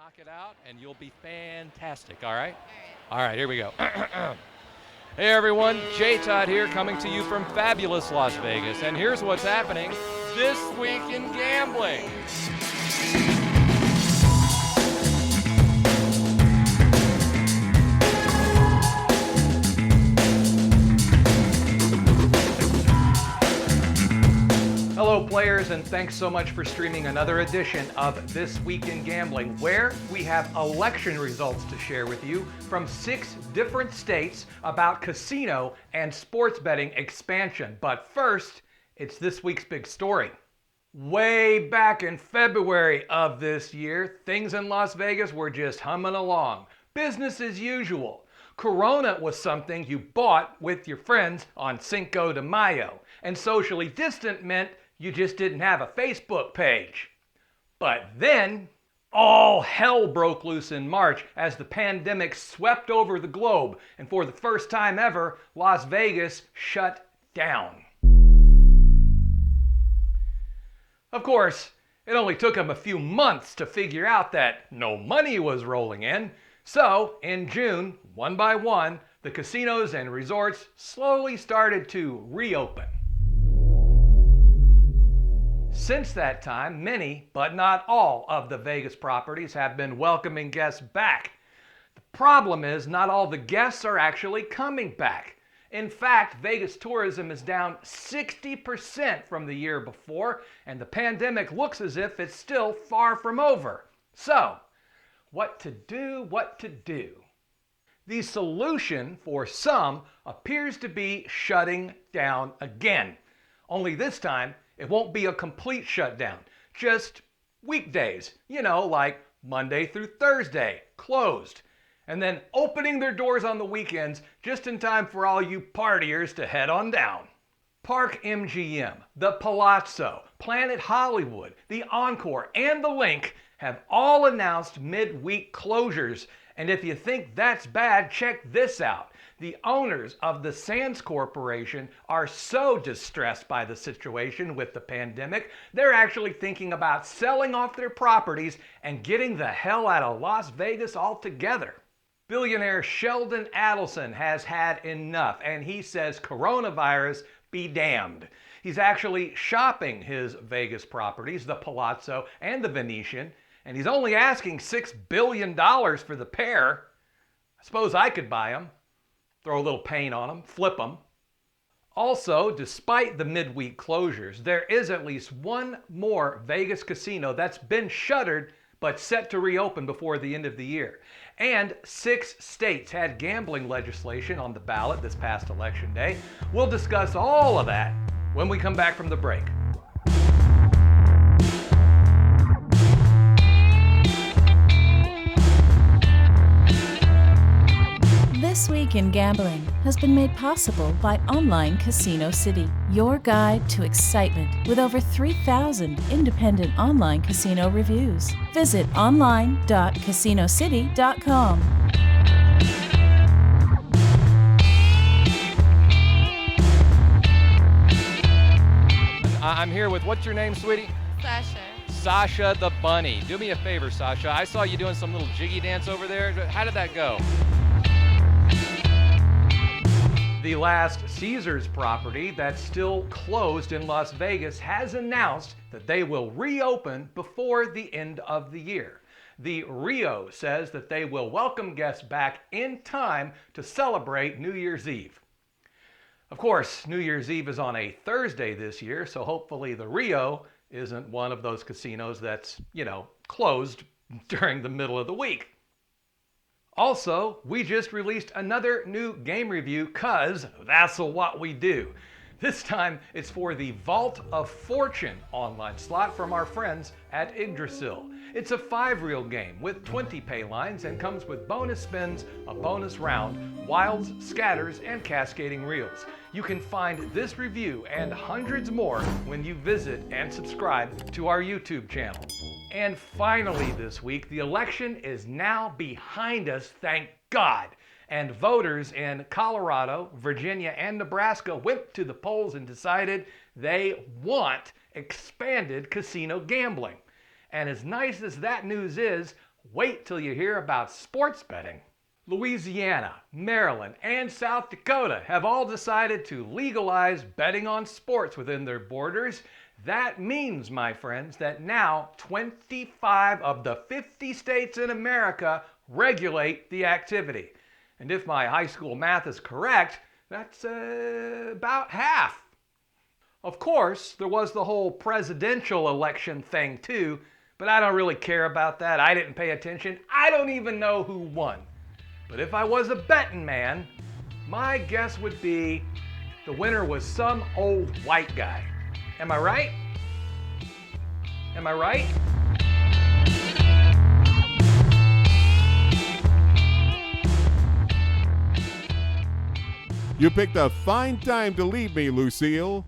knock it out, and you'll be fantastic, all right? All All right, here we go. Hey, everyone. Jay Todd here, coming to you from fabulous Las Vegas. And here's what's happening this week in gambling. Hello, players, and thanks so much for streaming another edition of This Week in Gambling, where we have election results to share with you from 6 different states about casino and sports betting expansion. But first, it's this week's big story. Way back in February of this year, things in Las Vegas were just humming along. Business as usual. Corona was something you bought with your friends on Cinco de Mayo, and socially distant meant you just didn't have a Facebook page. But then, all hell broke loose in March as the pandemic swept over the globe, and for the first time ever, Las Vegas shut down. Of course, it only took them a few months to figure out that no money was rolling in. So, in June, one by one, the casinos and resorts slowly started to reopen. Since that time, many, but not all, of the Vegas properties have been welcoming guests back. The problem is not all the guests are actually coming back. In fact, Vegas tourism is down 60% from the year before, and the pandemic looks as if it's still far from over. So, what to do? The solution for some appears to be shutting down again. Only this time, it won't be a complete shutdown, just weekdays, like Monday through Thursday, closed. And then opening their doors on the weekends just in time for all you partiers to head on down. Park MGM, the Palazzo, Planet Hollywood, the Encore, and the Link have all announced midweek closures. And if you think that's bad, check this out. The owners of the Sands Corporation are so distressed by the situation with the pandemic, they're actually thinking about selling off their properties and getting the hell out of Las Vegas altogether. Billionaire Sheldon Adelson has had enough, and he says coronavirus be damned. He's actually shopping his Vegas properties, the Palazzo and the Venetian, and he's only asking $6 billion for the pair. I suppose I could buy them. Throw a little paint on them, flip them. Also, despite the midweek closures, there is at least one more Vegas casino that's been shuttered but set to reopen before the end of the year. And 6 states had gambling legislation on the ballot this past election day. We'll discuss all of that when we come back from the break. This Week in Gambling has been made possible by Online Casino City, your guide to excitement with over 3,000 independent online casino reviews. Visit online.casinocity.com. I'm here with, what's your name, sweetie? Sasha. Sasha the Bunny. Do me a favor, Sasha. I saw you doing some little jiggy dance over there. How did that go? The last Caesars property that's still closed in Las Vegas has announced that they will reopen before the end of the year. The Rio says that they will welcome guests back in time to celebrate New Year's Eve. Of course, New Year's Eve is on a Thursday this year, so hopefully the Rio isn't one of those casinos that's, closed during the middle of the week. Also, we just released another new game review, 'cause that's what we do. This time, it's for the Vault of Fortune online slot from our friends at Yggdrasil. It's a 5-reel game with 20 pay lines and comes with bonus spins, a bonus round, wilds, scatters, and cascading reels. You can find this review and hundreds more when you visit and subscribe to our YouTube channel. And finally this week, the election is now behind us, thank God. And voters in Colorado, Virginia, and Nebraska went to the polls and decided they want expanded casino gambling. And as nice as that news is, Wait till you hear about sports betting. Louisiana, Maryland, and South Dakota have all decided to legalize betting on sports within their borders. That means, my friends, that now 25 of the 50 states in America regulate the activity. And if my high school math is correct, that's about half. Of course, there was the whole presidential election thing too, but I don't really care about that. I didn't pay attention. I don't even know who won. But if I was a betting man, my guess would be the winner was some old white guy. Am I right? Am I right? You picked a fine time to leave me, Lucille.